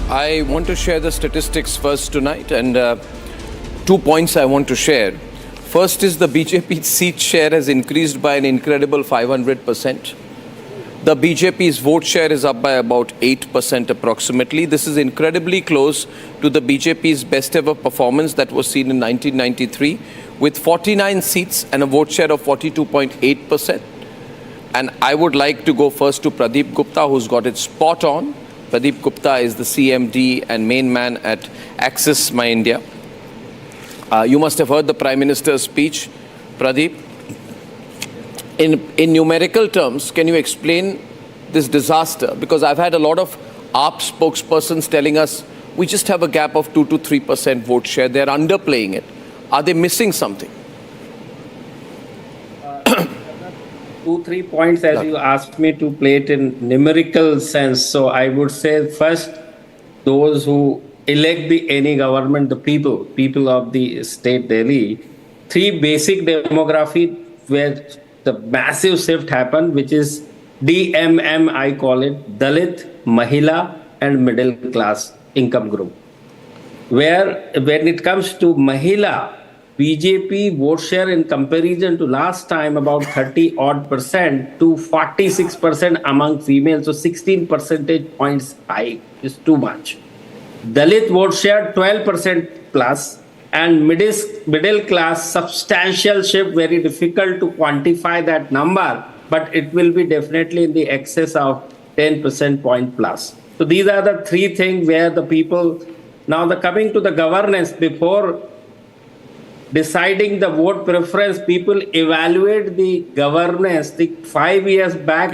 I want to share the statistics first tonight, and 2 points I want to share. First is the BJP seat share has increased by an incredible 500%. The BJP's vote share is up by about 8% approximately. This is incredibly close to the BJP's best ever performance that was seen in 1993 with 49 seats and a vote share of 42.8%. And I would like to go first to Pradeep Gupta, who's got it spot on. Pradeep Gupta is the CMD and main man at Axis My India. You must have heard the Prime Minister's speech, Pradeep. In numerical terms, can you explain this disaster? Because I've had a lot of AAP spokespersons telling us we just have a gap of 2 to 3% vote share. They're underplaying it. Are they missing something? 2-3 points as you asked me to play it in numerical sense. So I would say first, those who elect any government, the people of the state Delhi, 3 basic demography where the massive shift happened, which is DMM, I call it, Dalit, Mahila and middle class income group. Where when it comes to Mahila, BJP vote share in comparison to last time about 30% to 46% among females, so 16 percentage points high is too much. Dalit vote share 12% plus, and middle class substantial shift, very difficult to quantify that number, but it will be definitely in the excess of 10% point plus. So these are the 3 things where the people, now coming to the governance, before deciding the vote preference, people evaluate the governance, the 5 years back,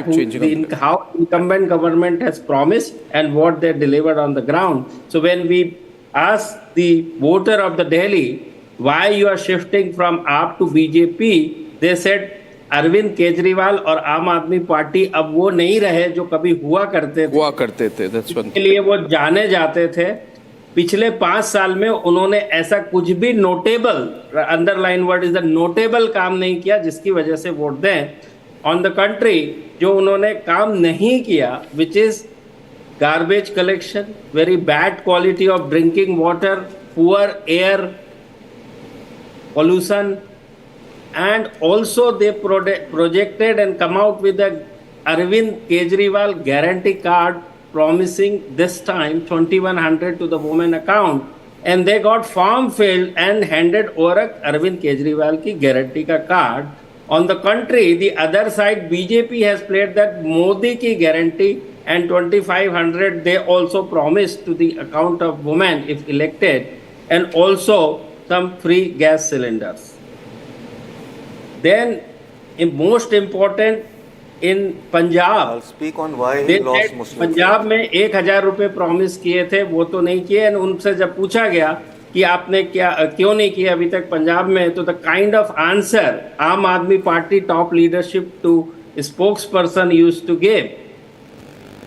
how incumbent government has promised and what they delivered on the ground. So when we ask the voter of the Delhi, why you are shifting from AAP to BJP, they said Arvind Kejriwal और आम Aadmi party अब वो नहीं रहे जो कभी हुआ करते थे इसके लिए वो जाने जाते थे। पिछले 5 साल में उन्होंने ऐसा कुछ भी notable, underline word is the notable, काम नहीं किया जिसकी वजह से वोट दें। ऑन द कंट्री जो उन्होंने काम नहीं किया, which is garbage collection, very bad quality of drinking water, poor air pollution, and also they projected and come out with the Arvind Kejriwal guarantee card promising this time 2100 to the women account, and they got form filled and handed over Arvind Kejriwal ki guarantee ka card. On the contrary, the other side, BJP has played that Modi ki guarantee and 2500 they also promised to the account of women if elected, and also some free gas cylinders. Then, most important, in Punjab, I'll speak on why he lost Muslim. Punjab में 1000 रुपए promise किए थे, वो तो नहीं किए। और उनसे जब पूछा गया कि आपने क्यों नहीं किया अभी तक पंजाब में, तो the kind of answer Aam Aadmi Party top leadership two spokesperson use to give,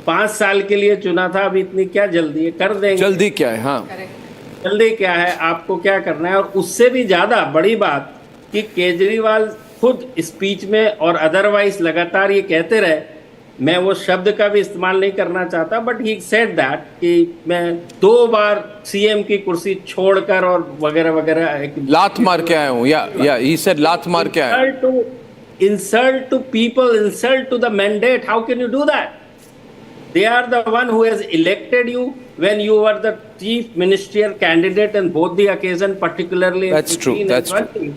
5 साल के लिए चुना था, अभी इतनी क्या जल्दी है, कर देंगे। जल्दी क्या है? हाँ, जल्दी क्या है, आपको क्या करना है। और उससे भी ज्यादा बड़ी बात कि केजरीवाल खुद स्पीच में और अदरवाइज लगातार ये कहते रहे, मैं वो शब्द का भी इस्तेमाल नहीं करना चाहता, बट ही सेड दैट कि मैं 2 बार सीएम की कुर्सी छोड़कर और वगैरह वगैरह लात मार के आया हूँ, या ही सेड लात मार के आया। insult to people, insult to the mandate, how can you do that? They are the one who has elected you when you were the chief ministerial candidate in both the occasion, particularly that's true, that's true.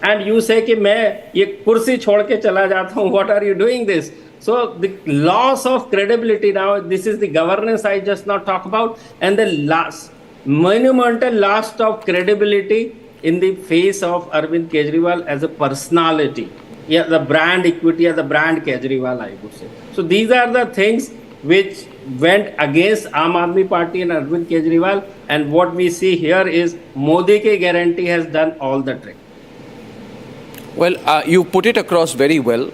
And you say कि मैं ये कुर्सी छोड़ के चला जाता हूँ, what are you doing this? So the loss of credibility now, this is the governance I just not talk about, and the last monumental loss of credibility in the face of Arvind Kejriwal as a personality. Yeah, the brand equity as the brand Kejriwal, I would say. So these are the things which went against Aam Aadmi Party and Arvind Kejriwal, and what we see here is Modi ki guarantee has done all the trick. Well, you put it across very well.